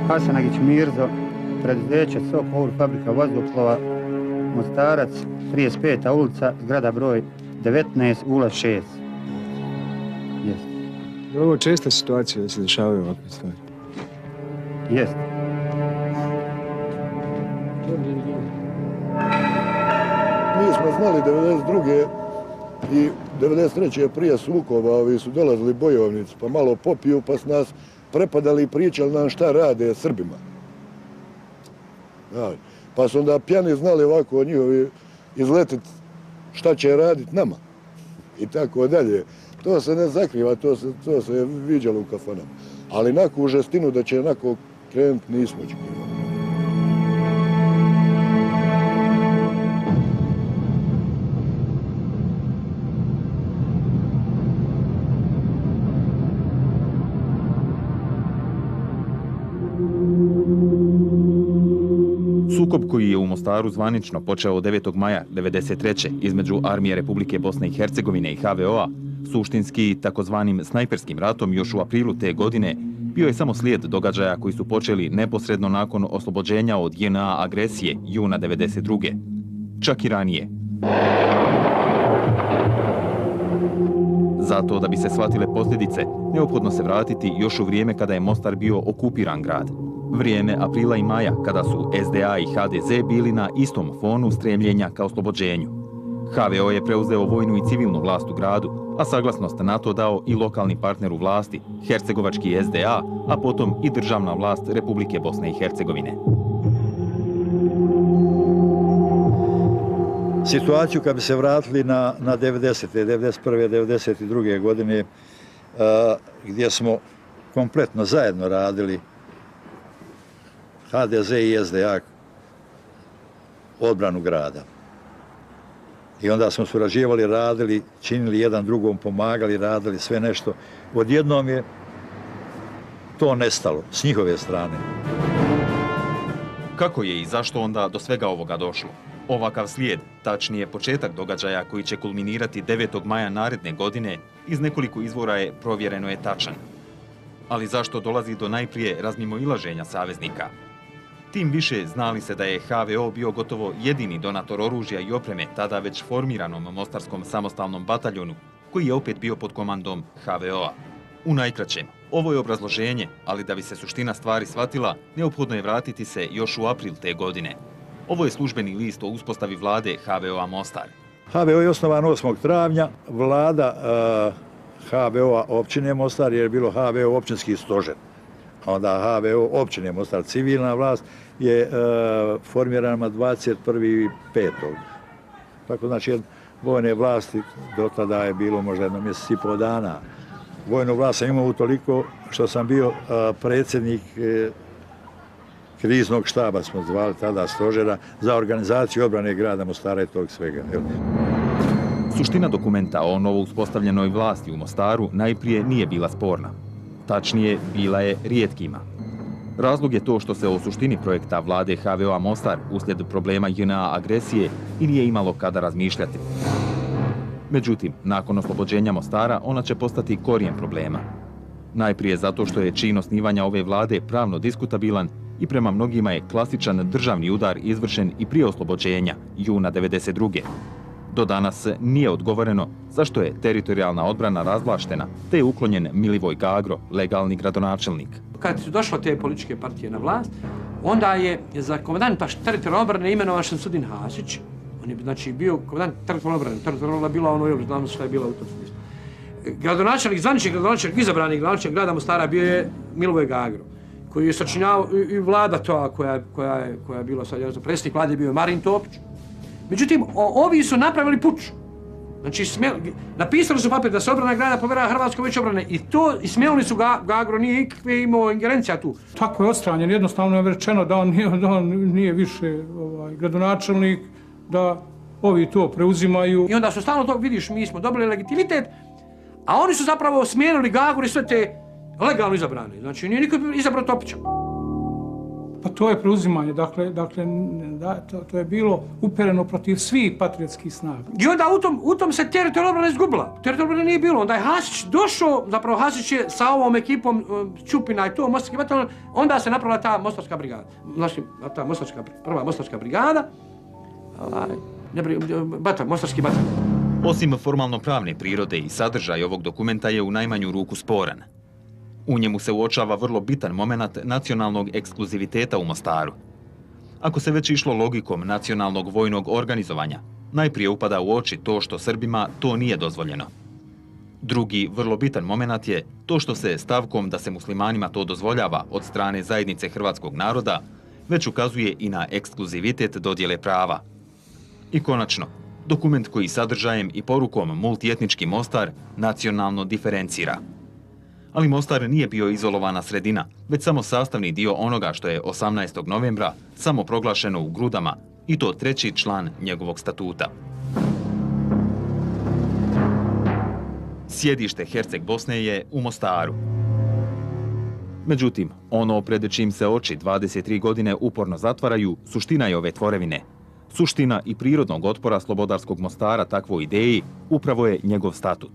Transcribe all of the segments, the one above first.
Hasanagić Mirzo, preduzeće Sokol, fabrika vazduhoplova, Mostarac, 35. ulica, zgrada broj 19, ulaz 6. Jeste. Je ovo česta situacija da se dešavaju ovakve stvari? Jeste. Mi smo znali 92. i 93. prije sukova, ovi su dolazili bojovnici, pa malo popiju, pa s nas prepadali i pričali nam šta rade Srbima. Pa su onda pjani znali ovako njihovi izletiti šta će raditi nama. I tako dalje. To se ne zakriva, to se viđalo u kafanama. Ali naku žestinu da će onako krenuti nismo očekivali. Sukob koji je u Mostaru zvanično počeo 9. maja 1993. između Armije Republike Bosne i Hercegovine i HVO-a, suštinski takozvanim snajperskim ratom još u aprilu te godine, bio je samo slijed događaja koji su počeli neposredno nakon oslobođenja od JNA agresije juna 1992. Čak i ranije. Zato da bi se shvatile posljedice, neophodno se vratiti još u vrijeme kada je Mostar bio okupiran grad. Vrijeme aprila i maja kada su SDA i HDZ bili na istom fonu stremljenja ka oslobođenju. HVO je preuzeo vojnu i civilnu vlast u gradu, a saglasnost na to dao i lokalni partner u vlasti, hercegovački SDA, a potom i državna vlast Republike Bosne i Hercegovine. Situaciju kad bi se vratili na 90. 91. 92. godine, gdje smo kompletno zajedno radili HDZ i SDA odbranu grada. I onda smo surađivali, radili, činili jedan drugom, pomagali, radili sve nešto. Odjednom je to nestalo s njihove strane. Kako je i zašto onda do svega ovoga došlo? Ovakav slijed, tačnije početak događaja koji će kulminirati 9. maja naredne godine, iz nekoliko izvora je provjereno je tačan. Ali zašto dolazi do najprije razmimoilaženja saveznika? Tim više znali se da je HVO bio gotovo jedini donator oružja i opreme tada već formiranom Mostarskom samostalnom bataljonu, koji je opet bio pod komandom HVO-a. U najkraćem, ovo je obrazloženje, ali da bi se suština stvari shvatila, neophodno je vratiti se još u april te godine. Ovo je službeni list o uspostavi vlade HVO-a Mostar. HVO je osnovan 8. travnja, vlada HVO-a općine Mostar jer je bilo HVO općinski stožer. Onda HVO općine Mostar civilna vlast je formirana 21.5. Tako znači vojne vlasti do tada je bilo možda jedno mjesec i pol dana. Vojnu vlast sam imao utoliko što sam bio predsjednik kriznog štaba, smo zvali tada stožera, za organizaciju obrane grada Mostara i tog svega. Suština dokumenta o novo uspostavljenoj vlasti u Mostaru najprije nije bila sporna. Tačnije, bila je rijetkima. Razlog je to što se o suštini projekta vlade HVO-a Mostar uslijed problema JNA agresije i nije imalo kada razmišljati. Međutim, nakon oslobođenja Mostara, ona će postati korijen problema. Najprije zato što je čin osnivanja ove vlade pravno diskutabilan i prema mnogima je klasičan državni udar izvršen i prije oslobođenja, juna 1992. Do danas nije odgovoreno zašto je teritorijalna odbrana razvlaštena, te je uklonjen Milivoj Gagro, legalni gradonačelnik. Kad su došle te političke partije na vlast, onda je za komandanta teritorijalne odbrane imenovan Šemsudin Hasić. On je znači bio komandant teritorijalne odbrane. Teritorijalna bila ono, znamo šta je bila u tom smislu. Gradonačelnik, zvanični gradonačelnik, izabrani gradonačelnik grada Mostara bio je Milivoj Gagro, koji je sačinjavao i vlada to koja je bila sad, predsjednik vlade bio je Marin Topić. Međutim, ovi su napravili puč. Znači, napisali su papir da se obrana grada povjera Hrvatskoj Vijeću obrane i smijenili su Gagro, nije ikakve imao ingerencija tu. Tako je odstranjen, jednostavno je rečeno da on nije više gradonačelnik, da ovi to preuzimaju. I onda su stalno to, vidiš, mi smo dobili legitimitet, a oni su zapravo smijenili Gagru i sve te legalno izabrane. Znači, nije niko izabrao Topića. Pa to je preuzimanje, dakle to je bilo upereno protiv svih patriotskih snaga. I onda u tom se teritorijalna obrana izgubila. Teritorijalna obrana nije bilo. Onda je Hasić došao, zapravo Hasić je sa ovom ekipom Ćupina i to, Mostarski bataljon, onda se napravila ta Mostarska brigada. Znači, ta prva Mostarska brigada, Mostarski bataljon. Osim formalno-pravne prirode i sadržaj ovog dokumenta je u najmanju ruku sporan. U njemu se uočava vrlo bitan moment nacionalnog ekskluziviteta u Mostaru. Ako se već išlo logikom nacionalnog vojnog organizovanja, najprije upada u oči to što Srbima to nije dozvoljeno. Drugi vrlo bitan moment je to što se stavkom da se muslimanima to dozvoljava od strane zajednice hrvatskog naroda već ukazuje i na ekskluzivitet dodjele prava. I konačno, dokument koji sadržajem i porukom multietnički Mostar nacionalno diferencira. Ali Mostar nije bio izolovana sredina, već samo sastavni dio onoga što je 18. novembra samo proglašeno u Grudama, i to 3. član njegovog statuta. Sjedište Herceg Bosne je u Mostaru. Međutim, ono pred čim se oči 23 godine uporno zatvaraju, suština je ove tvorevine. Suština i prirodnog otpora slobodarskog Mostara takvoj ideji upravo je njegov statut.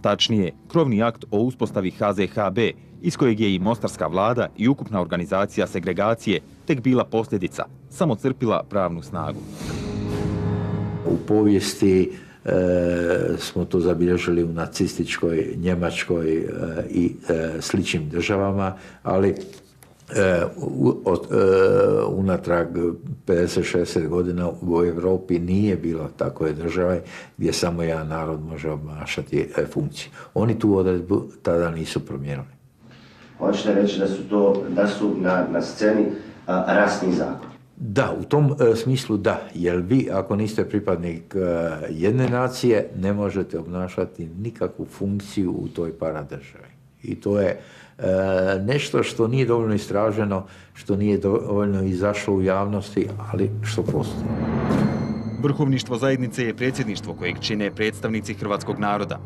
Tačnije, krovni akt o uspostavi HZHB, iz kojeg je i mostarska vlada i ukupna organizacija segregacije tek bila posljedica, samo crpila pravnu snagu. U povijesti smo to zabilježili u nacističkoj, Njemačkoj i sličnim državama, ali unatrag 50-60 godina u Europi nije bilo takve države gdje samo jedan narod može obnašati funkciju. Oni tu odredbu tada nisu promijenili. Hoćete reći da su na sceni rasni zakon? Da, u tom smislu da, jer vi ako niste pripadnik jedne nacije ne možete obnašati nikakvu funkciju u toj paradržavi. I to je nešto što nije dovoljno istraženo, što nije dovoljno izašlo u javnosti, ali što postoji. Vrhovništvo zajednice je predsjedništvo kojeg čine predstavnici hrvatskog naroda.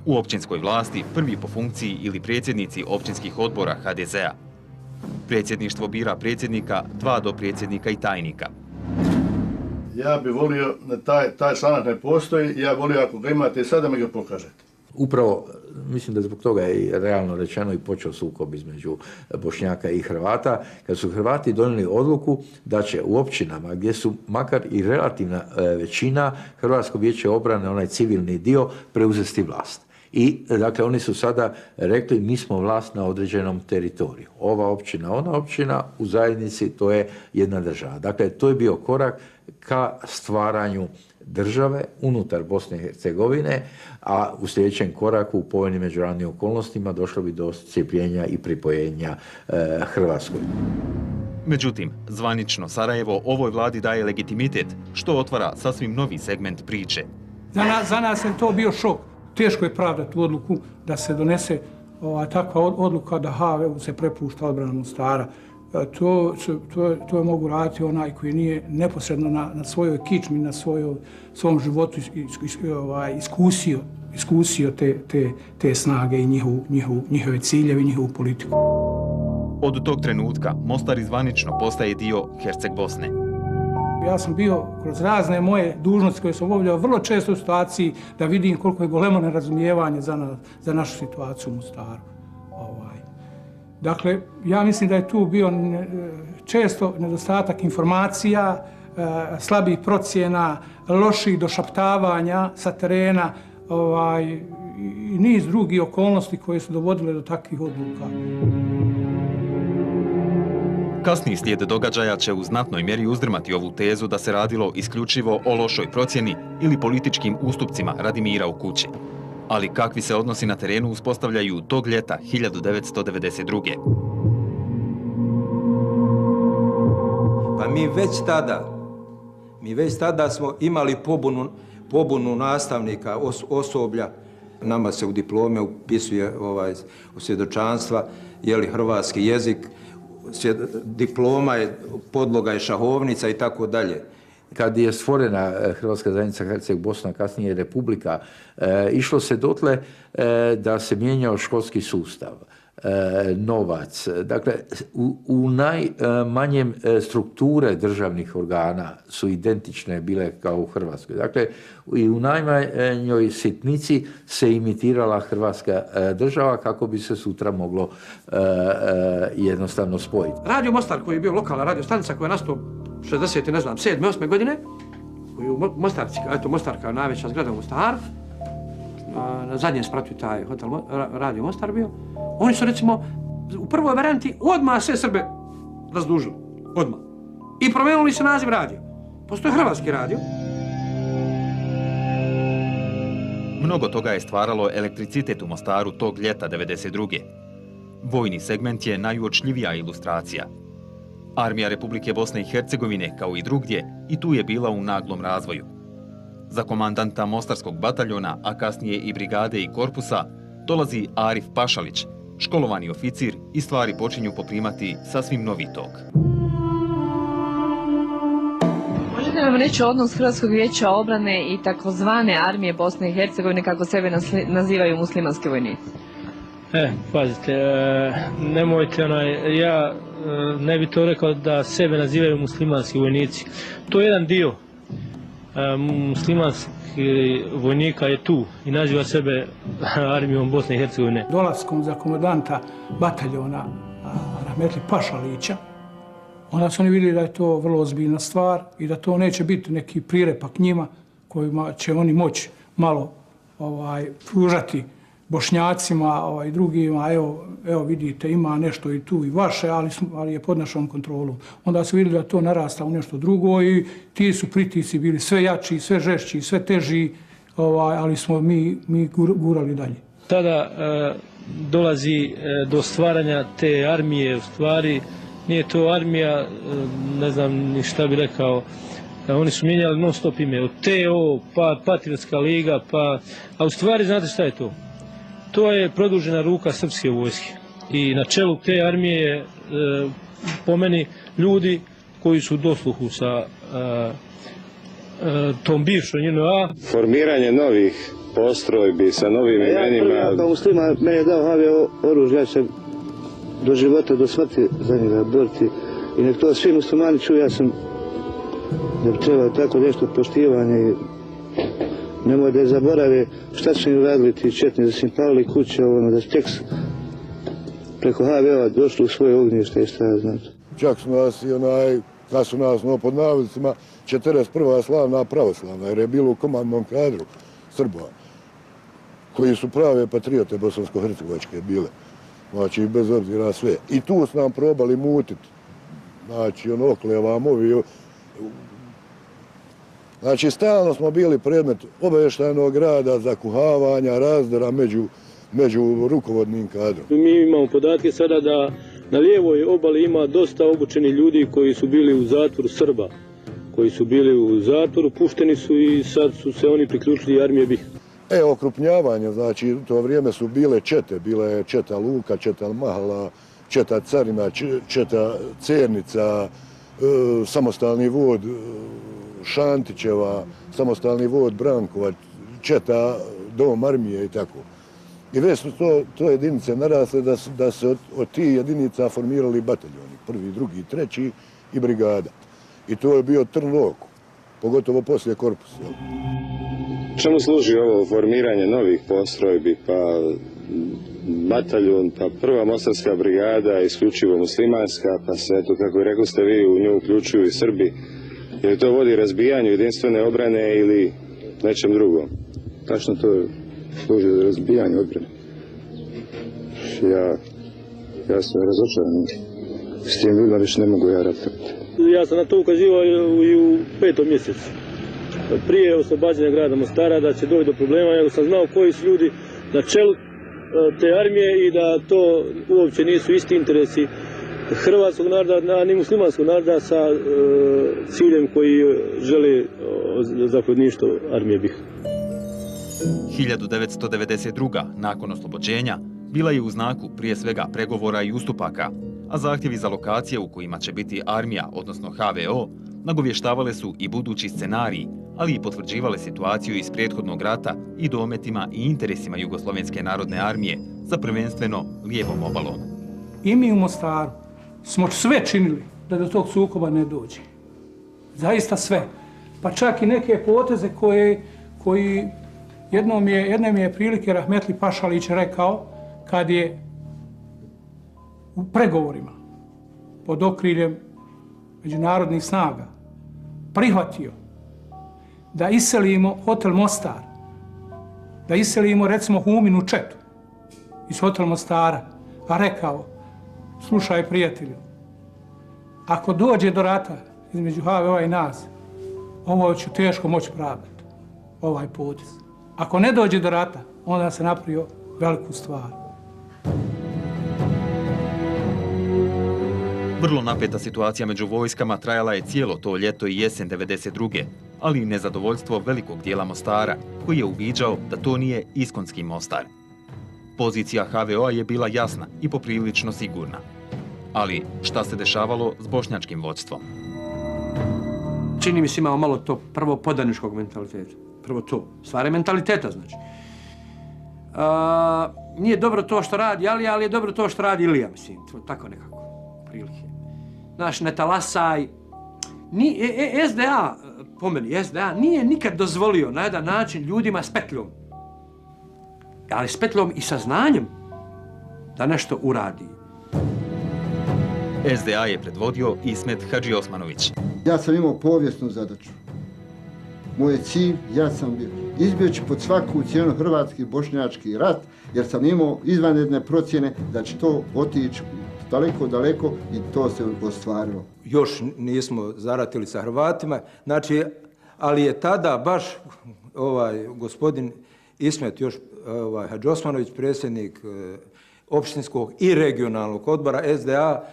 U općinskoj vlasti prvi po funkciji ili predsjednici općinskih odbora HDZ-a. Predsjedništvo bira predsjednika, 2 dopredsjednika i tajnika. Ja bih volio da taj članak ne postoji, ja volio ako ga imate i sada mi ga pokažete. Upravo, mislim da zbog toga je realno rečeno i počeo sukob između Bošnjaka i Hrvata, kad su Hrvati donijeli odluku da će u općinama gdje su makar i relativna većina, Hrvatsko vijeće obrane, onaj civilni dio, preuzeti vlast. I, dakle, oni su sada rekli mi smo vlast na određenom teritoriju. Ova općina, ona općina, u zajednici to je jedna država. Dakle, to je bio korak ka stvaranju države unutar Bosne i Hercegovine, a u sljedećem koraku u povoljnim međunarodnim okolnostima došlo bi do scijepljenja i pripojenja Hrvatskoj. Međutim, zvanično Sarajevo ovoj vladi daje legitimitet, što otvara sasvim novi segment priče. Za nas je to bio šok. Teško je pravdati odluku da se donese takva odluka da HVU se prepušta odbrana Mostara. To mogu raditi onaj koji nije neposredno na svojoj kičmi, na svom životu iskusio te snage i njihove ciljeve i njihovu politiku. Od tog trenutka Mostar zvanično postaje dio Herceg Bosne. Ja sam bio kroz razne moje dužnosti koje sam obavljao vrlo često u situaciji da vidim koliko je golemo nerazumijevanje za našu situaciju u Mostaru. Dakle, ja mislim da je tu bio često nedostatak informacija, slabih procjena, loših došaptavanja sa terena i niz drugih okolnosti koje su dovodile do takvih odluka. Kasniji slijed događaja će u znatnoj mjeri uzdrmati ovu tezu da se radilo isključivo o lošoj procjeni ili političkim ustupcima radi mira u kući. Ali kakvi se odnosi na terenu uspostavljaju tog ljeta 1992. Pa mi već tada smo imali pobunu nastavnika, osoblja. Nama se u diplome upisuje svjedočanstva, hrvatski jezik, diploma je, podloga je šahovnica i tako dalje. Kad je stvorena Hrvatska zajednica Herceg Bosna, kasnije Republika, išlo se dotle da se mijenjao školski sustav. novac. Dakle, u najmanjem strukture državnih organa su identične bile kao u Hrvatskoj. Dakle, i u najmanjoj sitnici se imitirala Hrvatska država kako bi se sutra moglo jednostavno spojiti. Radio Mostar, koji je bio lokalna radio stanica koja je nastao 60. ne znam, 7. 8. godine, koji je u Mostarci, eto Mostar kao najveća zgrada u Mostaru, na zadnjem spratu taj hotel Radio Mostar bio, oni su recimo u prvoj varijanti odmah sve Srbe razdužili. Odmah. I promijenili se naziv radio. Postoji Hrvatski radio. Mnogo toga je stvaralo elektricitet u Mostaru tog ljeta 92. Vojni segment je najuočljivija ilustracija. Armija Republike Bosne i Hercegovine, kao i drugdje, i tu je bila u naglom razvoju. Za komandanta Mostarskog bataljona, a kasnije i brigade i korpusa, dolazi Arif Pašalić, školovani oficir, i stvari počinju poprimati sasvim novi tok. Možete nam reći odnos Hrvatskog vijeća obrane i takozvane armije Bosne i Hercegovine, kako sebe nazivaju muslimanski vojnici? Pazite, nemojte ja ne bi to rekao da sebe nazivaju muslimanski vojnici. To je jedan dio muslimanskih vojnika je tu i naziva sebe armijom Bosne i Hercegovine. Dolaskom za komandanta bataljona Rahmetli Pašalića, onda su oni vidjeli da je to vrlo ozbiljna stvar i da to neće biti neki prirepak njima kojima će oni moći malo pružati Bošnjacima i drugima, evo vidite, ima nešto i tu i vaše, ali je pod našom kontrolom. Onda su vidjeli da to narasta u nešto drugo i ti su pritisci bili sve jači, sve žešći, sve teži, ali smo mi gurali dalje. Tada dolazi do stvaranja te armije, u stvari nije to armija, ne znam ni šta bi rekao, oni su mijenjali non stop ime, od TO, pa Patriotska liga, a u stvari znate šta je to? To je produžena ruka srpske vojske i na čelu te armije je po meni ljudi koji su u dosluhu sa tom bivšom JNA. Formiranje novih postrojbi sa novim imenima. Ja kao muslima, meni je dao HVO oružje, ja se do života, do smrti za njega boriti i nek to svi muslimani čuju, ja sam da bi trebao tako nešto poštivanje i nemoj da je zaborave šta su im radili ti četni, da su im palili kuće, da su tek preko HVO-a došli u svoje ognjište i šta ja znam. Čak su nas i kad su nas pod navodnicima 41. slavna pravoslavna, jer je bilo u komandnom kadru Srba, koji su prave patriote bosansko-hercegovačke bile. Znači, bez obzira sve. I tu su nam probali mutiti. Znači, oklevamo ovi. Znači, stalno smo bili predmet obavještajnog rada, zakuhavanja, razdora među rukovodnim kadrom. Mi imamo podatke sada da na lijevoj obali ima dosta obučenih ljudi koji su bili u zatvoru Srba. Koji su bili u zatvoru, pušteni su i sad su se oni priključili armije BiH. Okrupnjavanje, znači u to vrijeme su bile čete, bila je četa Luka, četa Mahala, četa Carina, četa Cernica, samostalni vod Šantićeva, samostalni vod Brankova, četa Dom armije i tako. I već su to jedinice narasle da se od tih jedinica formirali bataljoni, prvi, drugi, treći i brigada. I to je bio trn u oku, pogotovo poslije korpusa. Čemu služi ovo formiranje novih postrojbi, pa bataljon, pa prva Mostarska brigada, isključivo muslimanska, pa se, eto, kako i rekli ste vi, u nju uključuju i Srbi. Je li to vodi razbijanju jedinstvene obrane ili nečem drugom? Tačno to služi za razbijanje odbrane. Ja sam razočaran. S tim ljudima više ne mogu ja ratovati. Ja sam na to ukazivao i u 5. mjesecu. Prije oslobađanja grada Mostara da će doći do problema, jer sam znao koji su ljudi na čelu te armije i da to uopće nisu isti interesi hrvatskog naroda, ni muslimanskog naroda sa ciljem koji žele zapovjedništvo armije BiH. 1992. nakon oslobođenja bila je u znaku prije svega pregovora i ustupaka, a zahtjevi za lokacije u kojima će biti armija, odnosno HVO, nagovještavale su i budući scenariji, ali i potvrđivale situaciju iz prethodnog rata i dometima i interesima Jugoslovenske narodne armije za prvenstveno lijevom obalom. I mi u Mostaru smo sve činili da do tog sukoba ne dođe. Zaista sve. Pa čak i neke poteze koji jednom je prilike Rahmetli Pašalić rekao kad je u pregovorima pod okriljem međunarodnih snaga prihvatio da iselimo hotel Mostar, da iselimo recimo Huminu četu iz hotel Mostara, a rekao, slušaj prijatelju, ako dođe do rata između HVO-a i nas, ovo ću teško moći pravdati, ovaj potez. Ako ne dođe do rata, onda se napravio veliku stvar. Vrlo napeta situacija među vojskama trajala je cijelo to ljeto i jesen 92. ali i nezadovoljstvo velikog dijela Mostara, koji je uviđao da to nije iskonski Mostar. Pozicija HVO-a je bila jasna i poprilično sigurna. Ali šta se dešavalo s bošnjačkim vodstvom? Čini mi se imao malo to prvo podaničkog mentaliteta. Prvo to. Stvar je mentaliteta, znači. Nije dobro to što radi Alija, ali je dobro to što radi Ilija, mislim. Tako nekako, prilike. Znaš, ne talasaj. SDA, po meni, SDA nije nikad dozvolio na jedan način ljudima s petljom, ali s petljom i sa znanjem da nešto uradi. SDA je predvodio Ismet Hadžiosmanović. Ja sam imao povijesnu zadaću. Moj cilj, ja sam bio izbjeći pod svaku cijenu hrvatski bošnjački rat, jer sam imao izvanredne procjene da će to otići daleko, daleko i to se ostvarilo. Još nismo zaratili sa Hrvatima, znači, ali je tada baš gospodin Ismet Hadžiosmanović, predsjednik općinskog i regionalnog odbora SDA,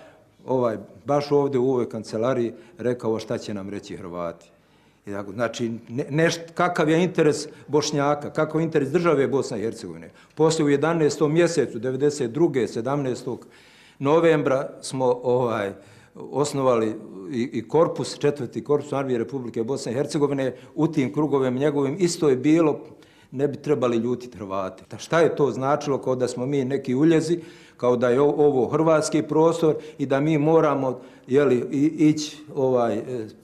baš ovdje u ovoj kancelariji rekao šta će nam reći Hrvati. Znači, kakav je interes Bošnjaka, kakav je interes države Bosne i Hercegovine. Poslije u 11. mjesecu 92. 17. novembra smo osnovali i korpus, 4. korpus armije Republike Bosne i Hercegovine. U tim krugovima njegovim isto je bilo, ne bi trebali ljutiti Hrvati. Šta je to značilo, kao da smo mi neki uljezi, kao da je ovo hrvatski prostor i da mi moramo ići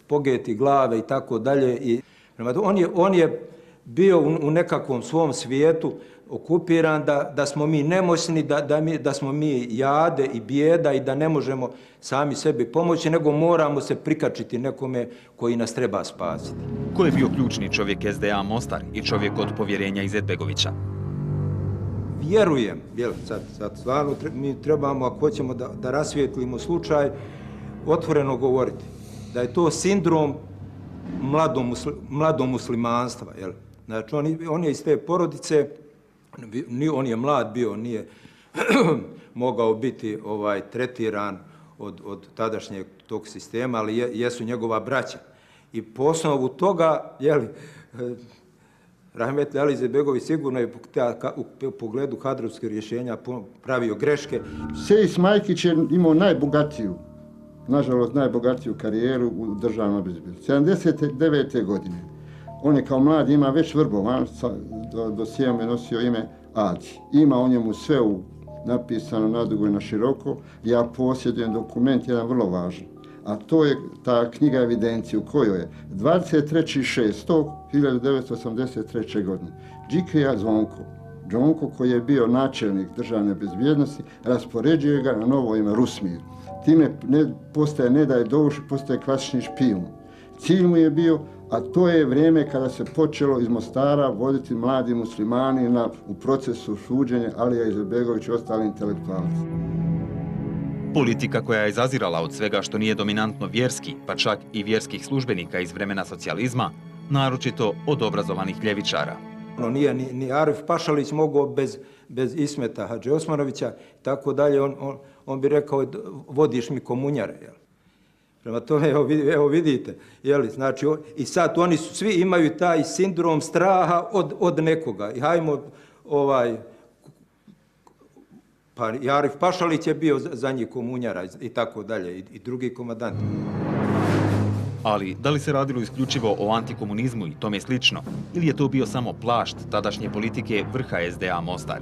pogeti glave i tako dalje. On je bio u nekakvom svom svijetu okupiran da smo mi nemoćni, da smo mi jade i bijeda i da ne možemo sami sebi pomoći, nego moramo se prikačiti nekome koji nas treba spasiti. Ko je bio ključni čovjek SDA Mostar i čovjek od povjerenja Izetbegovića? Vjerujem, sad stvarno mi trebamo, ako hoćemo da rasvijetlimo slučaj, otvoreno govoriti da je to sindrom mladomuslimanstva. Znači, on je iz te porodice, on je mlad bio, nije mogao biti tretiran od tadašnjeg tog sistema, ali jesu njegova braća. I po osnovu toga, Rahmetli Ali Izetbegović sigurno je u pogledu kadrovskih rješenja pravio greške. Sejs Majkić je imao najbogatiju, nažalost najbogatiju karijeru u državnom bezbjednosti. 79. godine. On je kao mlad ima već vrbovan, dosijem je nosio ime Adi. Ima o njemu sve napisano nadugo i na široko. Ja posjedujem dokument, jedan vrlo važan. A to je ta knjiga evidencije u kojoj je 23.6.1983. godine Džikeja Džonko, koji je bio načelnik državne bezbjednosti, raspoređuje ga na novo ime Rusmir. Time postaje, ne da je dovuši, postaje klasični špijun. Cilj mu je bio, a to je vrijeme kada se počelo iz Mostara voditi mladi muslimani u procesu suđenja Alija Izetbegovića i ostali intelektualci. Politika koja je zazirala od svega što nije dominantno vjerski, pa čak i vjerskih službenika iz vremena socijalizma, naročito od obrazovanih ljevičara. Nije ni Arif Pašalić mogao bez Ismeta Hadžiosmanovića, tako dalje, on bi rekao, vodiš mi komunjare. Prema tome, evo vidite, znači, i sad oni svi imaju taj sindrom straha od nekoga. I hajmo, pa Arif Pašalić je bio za njih komunjara i tako dalje, i drugi komandanti. Ali da li se radilo isključivo o antikomunizmu i tome slično, ili je to bio samo plašt tadašnje politike vrha SDA Mostar?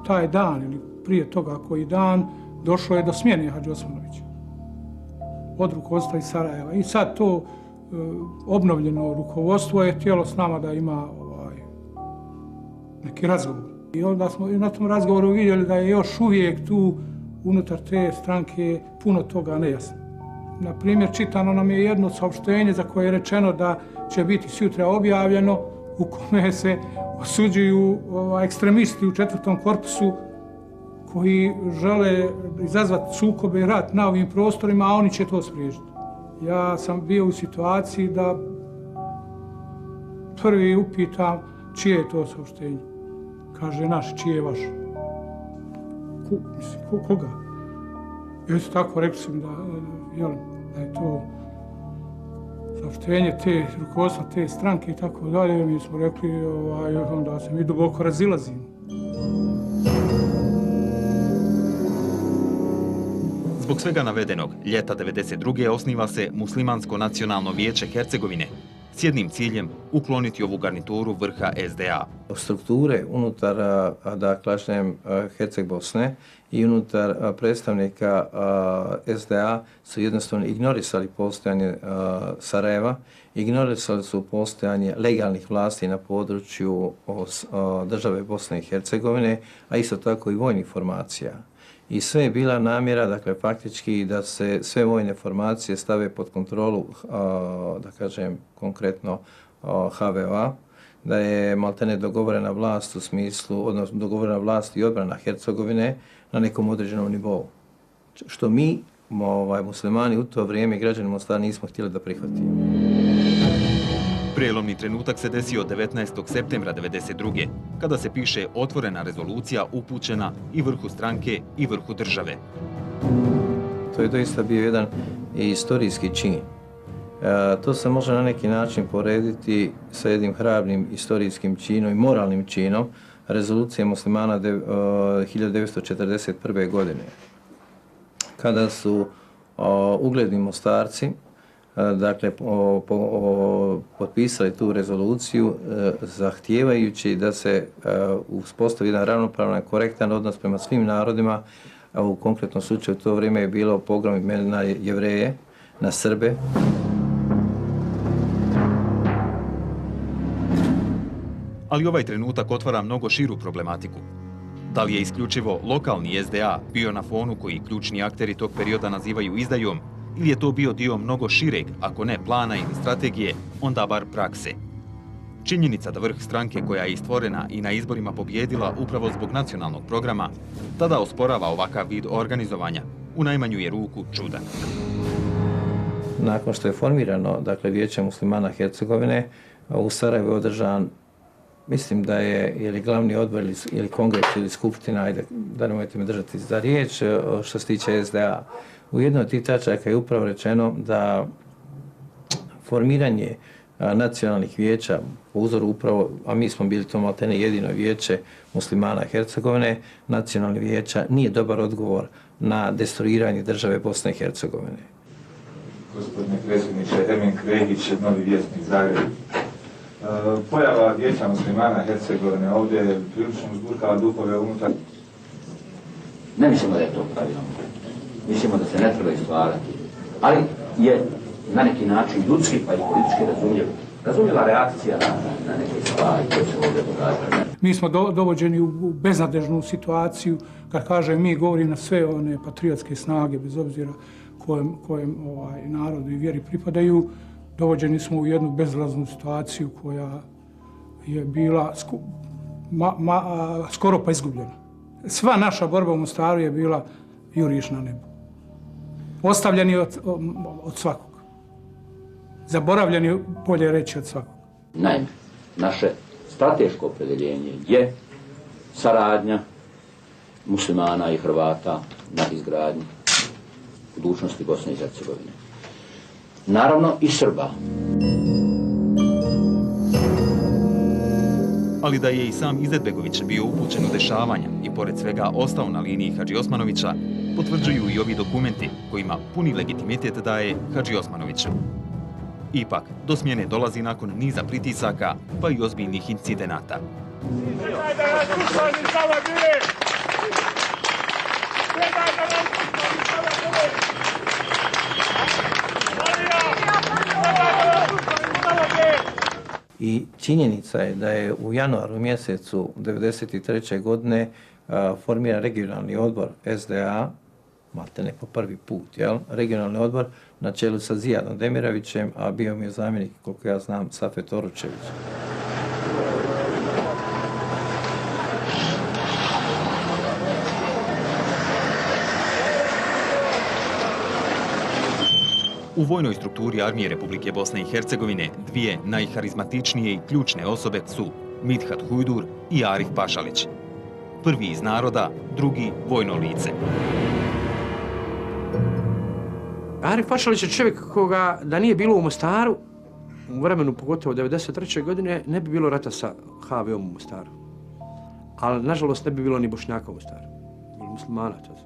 Taj dan ili prije toga koji dan došlo je do smjene Hadži Osmanovića od rukovodstva iz Sarajeva. I sad to obnovljeno rukovodstvo je htjelo s nama da ima neki razgovor. I onda smo na tom razgovoru vidjeli da je još uvijek tu unutar te stranke puno toga nejasno. Na primjer, čitano nam je jedno saopštenje za koje je rečeno da će biti sutra objavljeno, u kome se osuđuju ekstremisti u 4. korpusu koji žele izazvati sukobe i rat na ovim prostorima, a oni će to spriječiti. Ja sam bio u situaciji da prvi upitam čije je to saopštenje. Kaže naš, čije je vaš? Koga? Eto tako, rekli su mi da je to saopštenje te rukovodstva, te stranke i tako dalje. Mi smo rekli, onda se mi duboko razilazimo. Zbog svega navedenog, ljeta 1992. osniva se Muslimansko nacionalno vijeće Hercegovine s jednim ciljem ukloniti ovu garnituru vrha SDA. Strukture unutar, da kažem, Herceg Bosne i unutar predstavnika SDA su jednostavno ignorisali postojanje Sarajeva, ignorisali su postojanje legalnih vlasti na području države Bosne i Hercegovine, a isto tako i vojnih formacija. I sve je bila namjera, dakle, faktički da se sve vojne formacije stave pod kontrolu, da kažem, konkretno HVO-a, da je maltene dogovorena vlast u smislu, odnosno dogovorena vlast i odbrana Hercegovine na nekom određenom nivou. Što mi, muslimani u to vrijeme, građani Mostara, nismo htjeli da prihvatimo. Prijelomni trenutak se desio 19. septembra 1992. kada se piše otvorena rezolucija upućena i vrhu stranke i vrhu države. To je doista bio jedan istorijski čin. To se može na neki način porediti sa jednim hrabrim istorijskim činom i moralnim činom rezolucije muslimana 1941. godine. Kada su ugledni Mostarci potpisali tu rezoluciju zahtijevajući da se uspostavi jedan ravnopravan, korektan odnos prema svim narodima. U konkretnom slučaju to vrijeme je bilo pogrom na Jevreje, na Srbe. Ali ovaj trenutak otvara mnogo širu problematiku. Da li je isključivo lokalni SDA bio na fonu koji ključni akteri tog perioda nazivaju izdajom, ili je to bio dio mnogo šireg, ako ne plana ili strategije, onda bar prakse? Činjenica da vrh stranke koja je stvorena i na izborima pobjedila upravo zbog nacionalnog programa, tada osporava ovakav vid organizovanja, u najmanju je ruku čudan. Nakon što je formirano, dakle, Vijeće muslimana Hercegovine, u Sarajevu je održan, mislim da je ili glavni odbor ili kongres ili skupština, ajde, da nemojte me držati za riječ, što se tiče SDA. U jednoj od tih tačaka je upravo rečeno da formiranje nacionalnih vijeća po uzoru upravo, a mi smo bili to maltene jedino vijeće muslimana Hercegovine, nacionalnih vijeća nije dobar odgovor na destruiranje države Bosne i Hercegovine. Gospodine predsjedniče, Emin Kregić, Novi Vjesnik, Zagreb. Pojava vijeća muslimana Hercegovine ovdje je prilično uzburkala duhove unutar. Ne mislimo da je to pravilno. Mislimo da se ne treba stvarati. Ali je na neki način ljudski pa i politički razumljiva reakcija na neke stvari koje se ovdje događaju. Mi smo dovođeni u beznadežnu situaciju, kad kažem mi, govorim na sve one patriotske snage, bez obzira kojem narodu i vjeri pripadaju, dovođeni smo u jednu bezizlaznu situaciju koja je bila skoro pa izgubljena. Sva naša borba u Mostaru je bila juriš na nebo. Ostavljeni od svakog. Zaboravljeni, bolje reći, od svakog. Naime, naše strateško opredjeljenje je saradnja muslimana i Hrvata na izgradnji budućnosti Bosne i Hercegovine. Naravno i Srba. Ali da je i sam Izetbegović bio upućen u dešavanja i pored svega ostao na liniji Hadži Osmanovića, potvrđuju i ovi dokumenti kojima puni legitimitet daje Hadži Osmanoviću. Ipak, do smjene dolazi nakon niza pritisaka, pa i ozbiljnih incidenata. I činjenica je da je u januaru mjesecu 1993. godine formiran regionalni odbor SDA, maltene po prvi put, regionalni odbor na čelu sa Zijadom Demiravićem, a bio mi je zamjenik, koliko ja znam, Safet Oručević. U vojnoj strukturi Armije Republike Bosne i Hercegovine dvije najharizmatičnije i ključne osobe su Midhat Hujdur i Arif Pašalić. Prvi iz naroda, drugi vojno lice. Arif Pašalić je čovjek koga, da nije bilo u Mostaru, u vremenu pogotovo 1993. godine, ne bi bilo rata sa HVO-om u Mostaru. Ali, nažalost, ne bi bilo ni Bošnjaka u Mostaru. Bilo muslimana tada.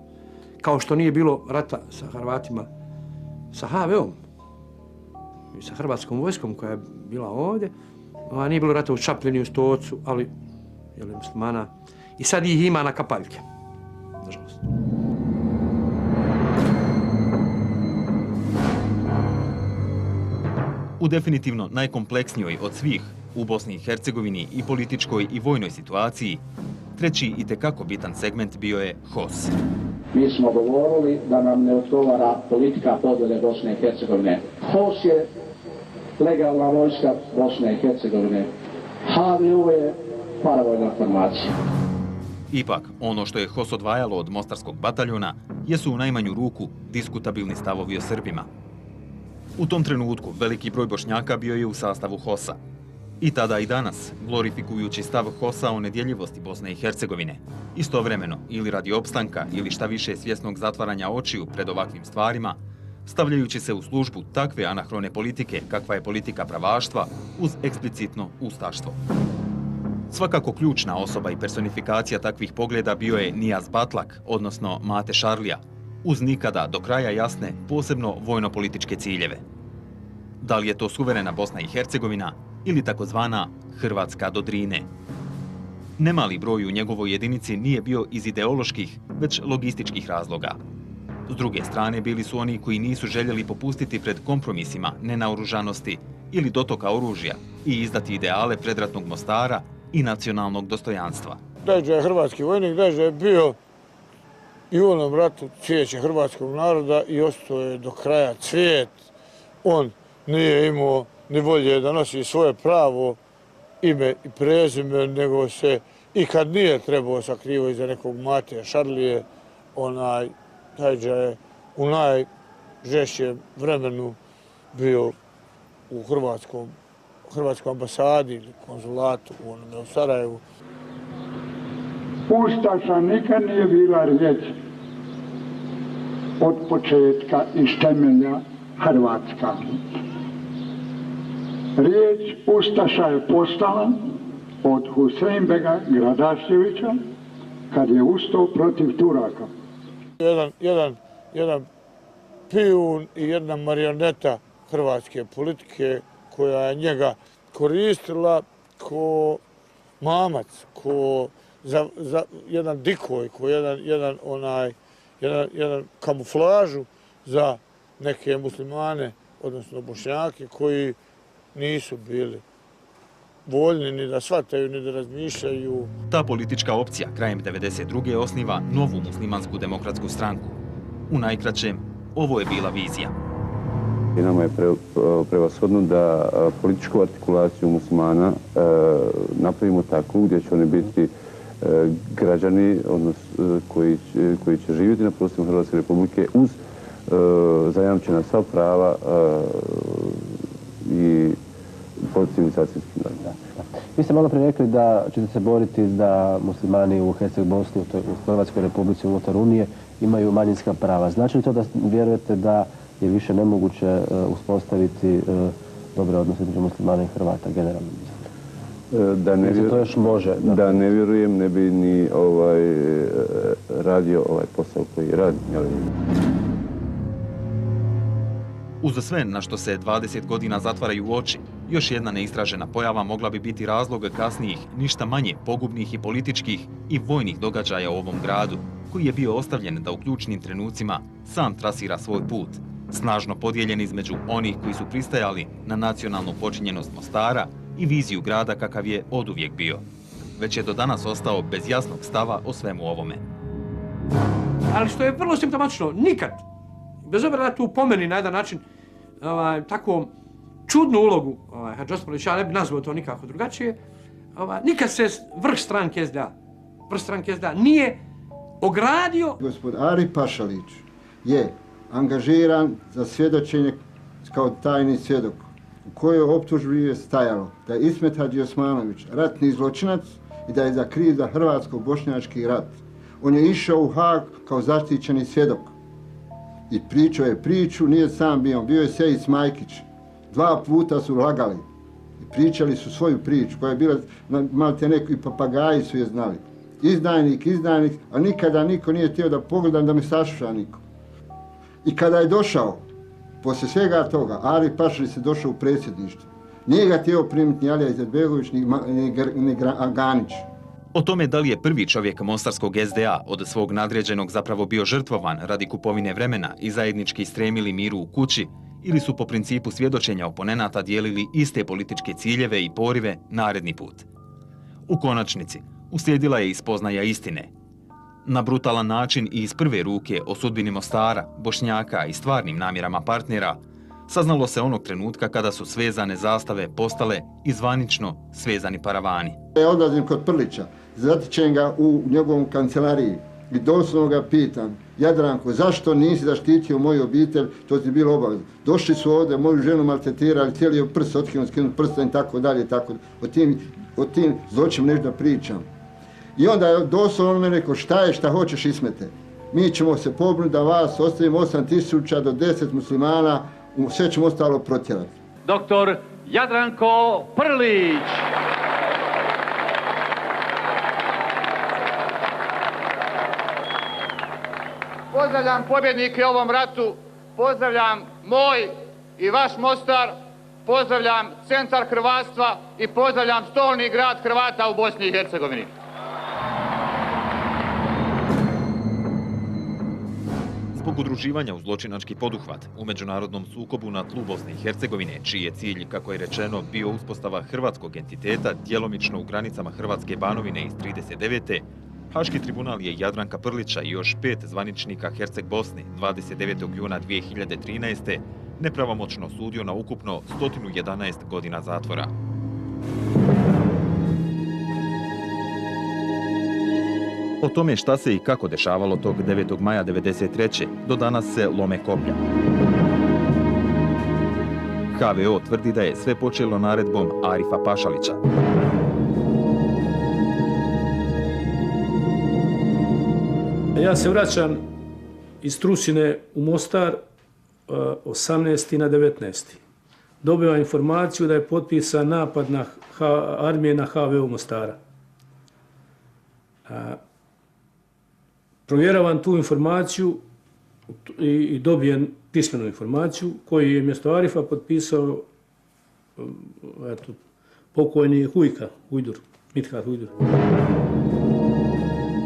Kao što nije bilo rata sa Hrvatima, sa HVO-om i sa hrvatskom vojskom koja je bila ovdje. Nije bilo rata u Čapljini, u Stocu, ali muslimana. I sad ih ima na kapaljke, nažalost. U definitivno najkompleksnijoj od svih u Bosni i Hercegovini i političkoj i vojnoj situaciji, treći i tekako bitan segment bio je HOS. Mi smo govorili da nam ne odgovara politika podjele Bosne i Hercegovine. HOS je legalna vojska Bosne i Hercegovine. HVO je paravojna formacija. Ipak, ono što je HOS odvajalo od Mostarskog bataljona jesu u najmanju ruku diskutabilni stavovi o Srbima. U tom trenutku veliki broj Bošnjaka bio je u sastavu HOS-a. I tada i danas, glorifikujući stav HOS-a o nedjeljivosti Bosne i Hercegovine, istovremeno ili radi opstanka ili šta više svjesnog zatvaranja očiju pred ovakvim stvarima, stavljajući se u službu takve anahrone politike kakva je politika pravaštva uz eksplicitno ustaštvo. Svakako ključna osoba i personifikacija takvih pogleda bio je Nijaz Batlak, odnosno Mate Šarlija, uz nikada do kraja jasne, posebno vojno-političke ciljeve. Da li je to suverena Bosna i Hercegovina ili takozvana Hrvatska do Drine? Nemali broj u njegovoj jedinici nije bio iz ideoloških, već logističkih razloga. S druge strane, bili su oni koji nisu željeli popustiti pred kompromisima nenaoružanosti ili dotoka oružja i izdati ideale predratnog Mostara i nacionalnog dostojanstva. Dađe je hrvatski vojnik, Dađe je bio i u onom ratu cvijeće hrvatskog naroda i ostao je do kraja cvijet. On nije imao ni volje da nosi svoje pravo ime i prezime, nego se i kad nije trebao sakrivo iza nekog Mate Šarlije, Dađe je u najžešćem vremenu bio u hrvatskoj ambasadi ili konzulatu u Sarajevu. Ustaša nikad nije bila riječ od početka iz temelja Hrvatska. Riječ Ustaša je postala od Huseinbega Gradaševića kad je ustao protiv Turaka. Jedan pijun i jedna marioneta hrvatske politike koja je njega koristila ko mamac, ko za jedan dikoj, ko jedan kamuflažu za neke muslimane, odnosno Bošnjake, koji nisu bili voljni ni da shvataju, ni da razmišljaju. Ta politička opcija krajem 1992. osniva novu muslimansku demokratsku stranku. U najkraćem, ovo je bila vizija. I nama je prevashodno da političku artikulaciju muslimana napravimo takvu gdje će oni biti građani koji će živjeti na prostoru Hrvatske republike uz zajamčena sva prava i pod civilizacijskim radom. Vi ste malo prije rekli da ćete se boriti da muslimani u Bosni, u Hrvatskoj republici unutar Unije imaju manjinska prava. Znači li to da vjerujete da je više nemoguće uspostaviti dobre odnose između muslimana i Hrvata generalno? To još može. Da ne vjerujem, ne bi ni radio ovaj posao koji radi. Uz sve na što se 20 godina zatvaraju oči, još jedna neistražena pojava mogla bi biti razlog kasnijih, ništa manje pogubnih i političkih i vojnih događaja u ovom gradu, koji je bio ostavljen da u ključnim trenucima sam trasira svoj put, snažno podijeljen između onih koji su pristajali na nacionalnu počinjenost Mostara i viziju grada kakav je oduvijek bio. Već je do danas ostao bez jasnog stava o svemu ovome. Ali što je vrlo simptomatično, nikad, bez obzira da tu pomeni na jedan način tako čudnu ulogu Hadži Osmanovića, ja ne bi nazvao to nikako drugačije, nikad se vrh stranke SDA nije ogradio. Gospod Arif Pašalić je angažiran za svjedočenje kao tajni svjedok, u kojoj optužbi je stajalo da je Ismet Hadži Osmanović ratni zločinac i da je za kriv za hrvatsko-bošnjački rat. On je išao u Haag kao zaštićeni svjedok i pričao je priču, nije sam bio je Sejic Majkić. 2 puta su lagali i pričali su svoju priču koja je bila, malte neki papagaji su je znali. Izdajnik, a nikada niko nije htio da pogledam da me sasluša niko. I kada je došao, poslije svega toga, Arif Pašalić se došao u predsjedništvo. Nije ga htio primiti ni Alija Izetbegović, ni Ganić. O tome da li je prvi čovjek mostarskog SDA od svog nadređenog zapravo bio žrtvovan radi kupovine vremena i zajednički stremili miru u kući, ili su po principu svjedočenja oponenata dijelili iste političke ciljeve i porive naredni put. U konačnici, uslijedila je i spoznaja istine. Na brutalan način i iz prve ruke o sudbini Mostara, Bošnjaka i stvarnim namjerama partnera, saznalo se onog trenutka kada su svezane zastave postale i zvanično svezani paravani. Ja odlazim kod Prlića, zatičem ga u njegovom kancelariji i doslovno ga pitam: Jadranko, zašto nisi zaštitio moju obitelj, to ti je bilo obavezno. Došli su ovdje, moju ženu maltretirali, cijeli je prst otkinut, skinut prsten i tako dalje. O tim zločinima nešto da pričam. I onda je doslovno on meni rekao: šta hoćeš Ismete? Mi ćemo se pobrinuti da vas ostavimo 8.000 do 10 muslimana, sve ćemo ostalo protjerati. Doktor Jadranko Prlić. Pozdravljam pobjednike u ovom ratu, pozdravljam moj i vaš Mostar, pozdravljam centar hrvatstva i pozdravljam stolni grad Hrvata u Bosni i Hercegovini. Zbog udruživanja u zločinački poduhvat u međunarodnom sukobu na tlu Bosne i Hercegovine, čiji je cilj, kako je rečeno, bio uspostava hrvatskog entiteta djelomično u granicama Hrvatske Banovine iz 1939. Haški tribunal je Jadranka Prlića i još 5 zvaničnika Herceg Bosne 29. juna 2013. nepravomoćno sudio na ukupno 111 godina zatvora. O tome šta se i kako dešavalo tog 9. maja 1993. do danas se lome koplja. HVO tvrdi da je sve počelo naredbom Arifa Pašalića. Ja se vraćam iz Trusine u Mostar 18. na 19. Dobivam informaciju da je potpisan napad na armije na HVO Mostara. Provjeravam tu informaciju i dobijem pismenu informaciju koju je mjesto Arifa potpisao pokojni Hujka, Mithat Hujdur.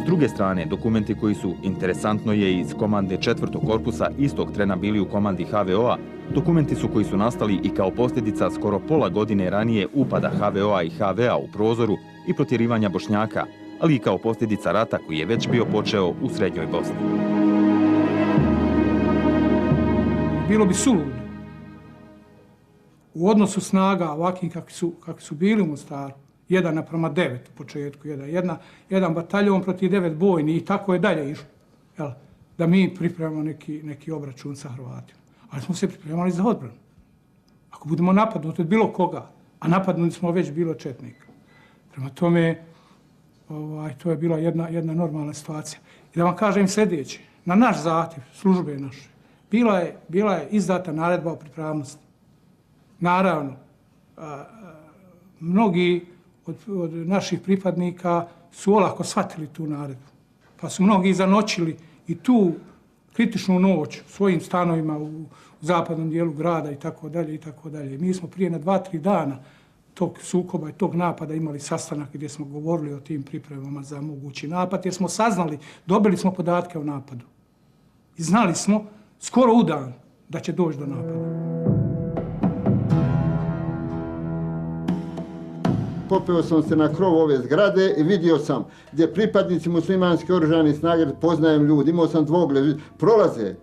S druge strane, dokumenti koji su, interesantno je, iz komande 4. korpusa istog trena bili u komandi HVO-a, dokumenti su koji su nastali i kao posljedica skoro pola godine ranije upada HVO-a i HV-a u Prozoru i protjerivanja Bošnjaka, ali i kao posljedica rata koji je već bio počeo u Srednjoj Bosni. Bilo bi suludo u odnosu snaga ovakvim kakvi su bili u Mostaru, 1:9 u početku, jedan bataljon protiv 9 bojni i tako je dalje išlo, da mi pripremamo neki obračun sa Hrvatima. Ali smo se pripremali za odbranu. Ako budemo napadnuti od bilo koga, a napadnuti smo već bilo četnika. Prema tome, to je bila jedna normalna situacija. I da vam kažem sljedeće, na naš zahtjev, službe naše, bila je izdata naredba o pripravnosti. Naravno, mnogi od naših pripadnika su olako shvatili tu naredbu, pa su mnogi zanoćili i tu kritičnu noć u svojim stanovima u zapadnom dijelu grada i tako dalje i tako dalje. Mi smo prije na 2-3 dana tog sukoba i tog napada imali sastanak gdje smo govorili o tim pripremama za mogući napad, jer smo saznali, dobili smo podatke o napadu. I znali smo skoro u dan da će doći do napada. Popeo sam se na krov ove zgrade i vidio sam gdje pripadnici muslimanske oružane snage, poznajem ljudi, imao sam dvogled, prolaze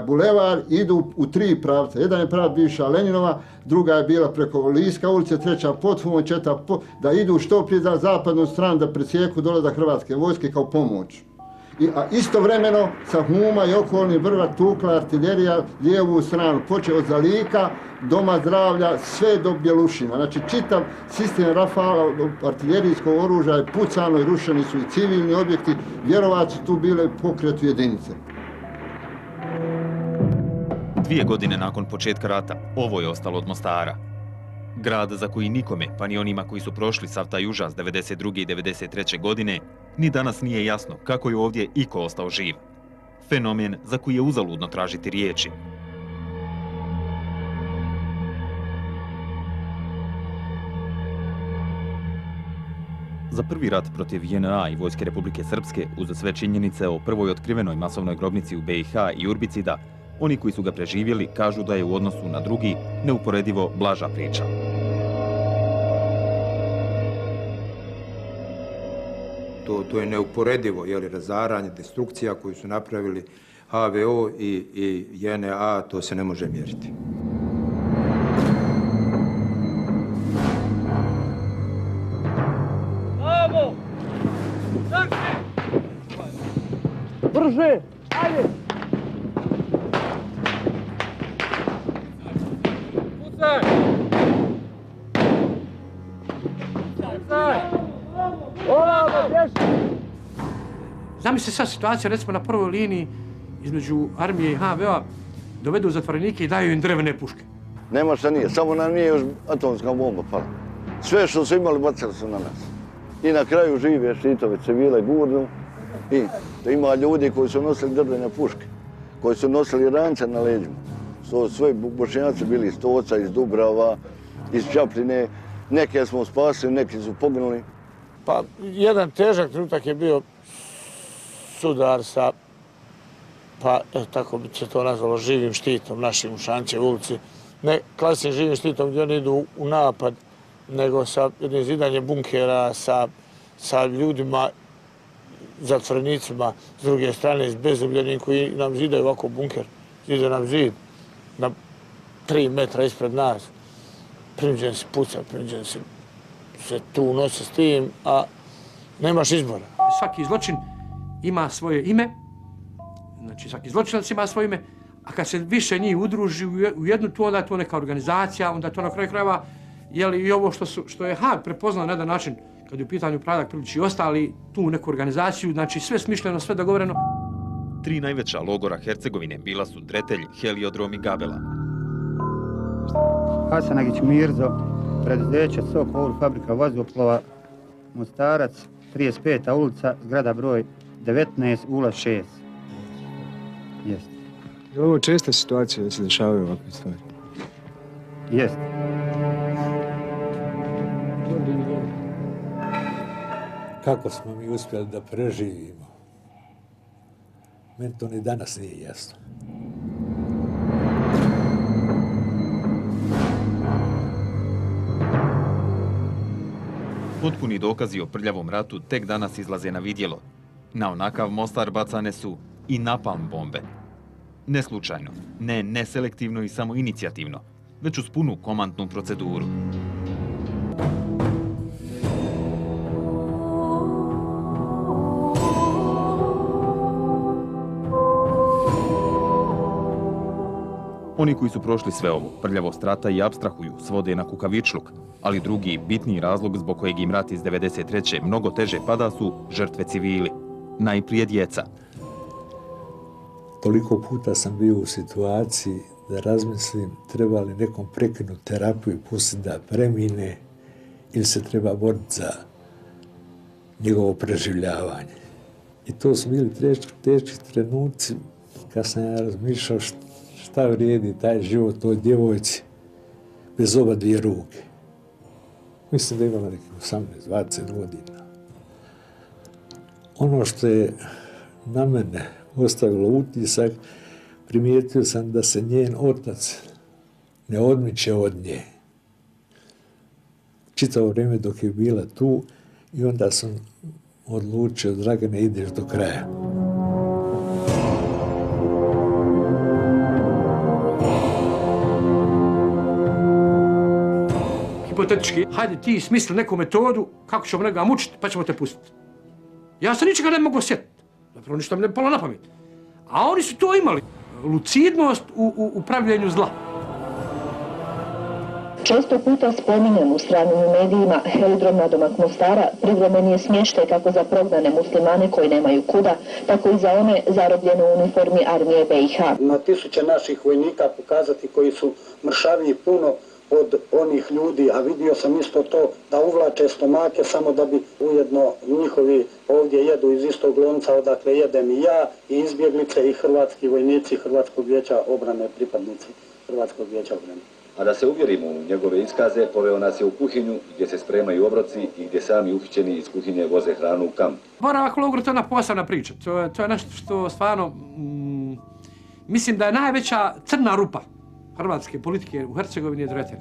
bulevar, idu u 3 pravca. Jedan je pravac bivša Leninova, druga je bila preko Liska ulice, treća Potfumom, četvrta da idu što prije za zapadnu stranu da presjeku dolazak hrvatske vojske kao pomoć. A istovremeno sa Huma i okolnih brva tukla artiljerija lijevu stranu, počeo od Zalika, Doma zdravlja, sve do Bjelušina. Znači čitav sistem Rafala, artiljerijskog oružja je pucano i rušeni su i civilni objekti, vjerovatno su tu bile pokretu jedinice. 2 godine nakon početka rata, ovo je ostalo od Mostara. Grad za koji nikome, pa ni onima koji su prošli sav taj užas 92. i 93. godine, ni danas nije jasno kako je ovdje iko ostao živ. Fenomen za koji je uzaludno tražiti riječi. Za prvi rat protiv JNA i Vojske Republike Srpske, uz sve činjenice o prvoj otkrivenoj masovnoj grobnici u BiH i Urbicida, oni koji su ga preživjeli kažu da je u odnosu na drugi neuporedivo blaža priča. To je neuporedivo, razaranje, destrukcija koju su napravili HVO i JNA, to se ne može mjeriti. Bravo! Brže! Ajde! Pucaj! Pucaj! Zamisli sad situacija, recimo na prvoj liniji između armije i HVO-a, dovedu zatvorenike i daju im drvene puške. Nema šta nije, samo nam nije još atomska bomba pala. Sve što su imali bacali su na nas. I na kraju žive štitove civile gurnu i ima ljudi koji su nosili drvene puške, koji su nosili rance na leđima. Sve Bošnjaci bili iz Stoca, iz Dubrava, iz Čapljine. Neke smo spasili, neki su poginuli. Pa, jedan težak trenutak je bio sudar sa, pa tako bi se to nazvalo, živim štitom našim u Šančevoj ulici. Ne klasičnim živim štitom gdje oni idu u napad, nego sa jednim zidanjem bunkera, sa ljudima, zatvorenicima s druge strane, s bezumljenim koji nam zidaju ovako bunker. Zide nam zid na 3 metra ispred nas. Primđen se puca, primđen se tu nosi s tim, a nemaš izbora. Svaki zločin ima svoje ime, znači svaki zločinac ima svoje ime, a kad se više njih udruži u jednu, tu onda je to neka organizacija, onda je to na kraju krajeva, i ovo što je Haag prepoznao na jedan način, kad je u pitanju Pradak Prilić i ostali, tu neku organizaciju, znači sve smišljeno, sve dogovoreno. 3 najveća logora Hercegovine bila su Dretelj, Heliodrom i Gabela. Hasanagić Mirzo, preduzeće Sokol, fabrika vazduhoplova, Mostarac, 35. ulica, zgrada broj 19, ulaz 6. Jeste. Je li ovo česta situacija da se dešavaju ovakve stvari? Jeste. Kako smo mi uspjeli da preživimo? Meni to ni danas nije jasno. Potpuni dokazi o prljavom ratu tek danas izlaze na vidjelo. Na onakav Mostar bacane su i napalm bombe. Ne slučajno, ne neselektivno i samo inicijativno, već uz punu komandnu proceduru. Oni koji su prošli sve ovo, prljavost rata i apstrahuju, svode na kukavičluk, ali drugi bitni razlog zbog kojeg im rat iz 93. mnogo teže pada su žrtve civili. Najprije djeca. Toliko puta sam bio u situaciji da razmislim treba li nekom prekinuti terapiju i pustiti da premine ili se treba boriti za njegovo preživljavanje. I to su bili teški trenuci kad sam ja razmišljao šta vrijedi taj život toj djevojci bez oba dvije ruke. Mislim da imala nekih 18-20 godina. Ono što je na mene ostavilo utisak, primijetio sam da se njen otac ne odmiče od nje. Čitavo vrijeme dok je bila tu i onda sam odlučio, Dragane, ideš do kraja. Hipotetički, hajde ti smisli neku metodu kako ćemo nekoga mučiti pa ćemo te pustiti. Ja se ničega ne mogu osjetiti. Zapravo ništa mi ne palo na pamet. A oni su to imali. Lucidnost u pravljenju zla. Često puta spominjan u stranim medijima helidrom nadomak Mostara privremeni je smještaj kako za prognane muslimane koji nemaju kuda, tako i za one zarobljene u uniformi armije BiH. Na tisuće naših vojnika pokazati koji su mršaviji puno od onih ljudi, a vidio sam isto to da uvlače stomake samo da bi ujedno njihovi ovdje jedu iz istog lonca odakle jedem i ja, i izbjeglice i hrvatski vojnici Hrvatskog vijeća obrane, pripadnici Hrvatskog vijeća obrane. A da se uvjerimo u njegove iskaze, poveo nas je u kuhinju gdje se spremaju obroci i gdje sami uhićeni iz kuhinje voze hranu u kamp. Boravak u logoru, to je jedna posebna priča. To je nešto što stvarno, mislim da je najveća crna rupa hrvatske politike u Hercegovini je Dretelj.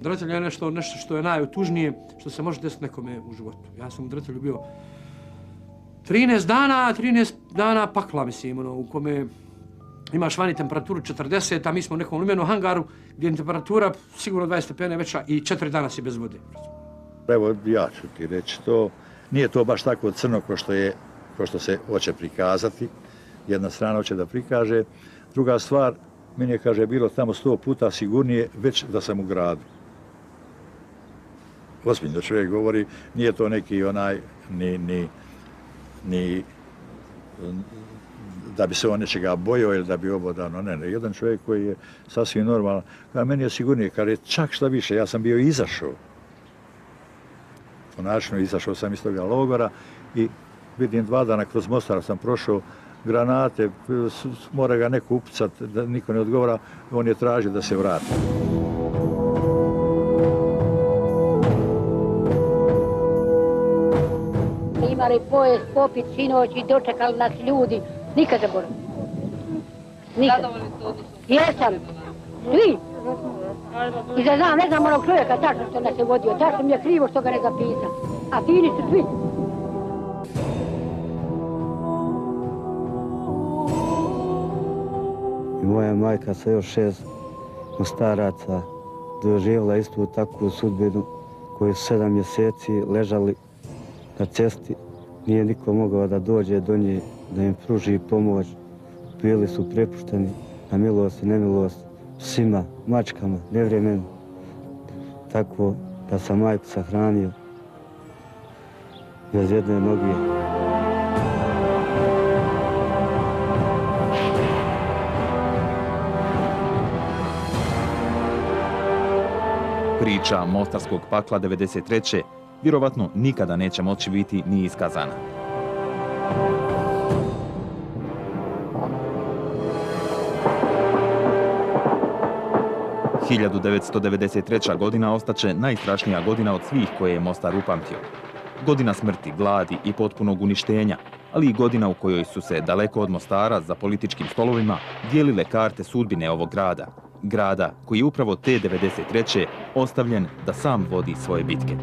Dretelj je nešto što je najotužnije što se može desiti nekome u životu. Ja sam u Dretelju bio 13 dana pakla, mislim, u kome imaš vani temperaturu 40, a mi smo u nekom lumenom hangaru gdje je temperatura sigurno 20 stepena veća i 4 dana si bez vode. Evo, ja ću ti reći to. Nije to baš tako crno ko što se hoće prikazati. Jedna strana hoće da prikaže. Druga stvar, meni je, kaže, bilo tamo 100 puta sigurnije već da sam u gradu. Ozbiljno čovjek govori, nije to neki onaj, ni da bi se on nečega bojao ili da bi obodano. Ne, jedan čovjek koji je sasvim normalan. Meni je sigurnije, kaže, čak šta više, ja sam bio izašao. Konačno izašao sam iz toga logora i vidim 2 dana kroz Mostar sam prošao, granate, mora ga neko upucati, da niko ne odgovara, on je tražio da se vrati. Imali pojest, popit, sinoć i dočekali nas ljudi. Nikad zaboravim. Nikad. Jesam. Svi. I da znam, ne znam onog čovjeka tačno što nas je vodio. Tačno mi je krivo što ga ne zapisam. A fini su svi. I moja majka sa još 6 Mostaraca doživjela istu takvu sudbinu koji su 7 mjeseci ležali na cesti. Nije niko mogao da dođe do nje, da im pruži pomoć. Bili su prepušteni na milost i nemilost psima, mačkama, nevremeno. Tako da sam majku sahranio bez jedne noge. Priča Mostarskog pakla 93. vjerovatno nikada neće moći biti ni iskazana. – 1993. godina ostaće najstrašnija godina od svih koje je Mostar upamtio. Godina smrti, gladi i potpunog uništenja, ali i godina u kojoj su se daleko od Mostara za političkim stolovima dijelile karte sudbine ovog grada. Grada koji je upravo te 93. ostavljen da sam vodi svoje bitke.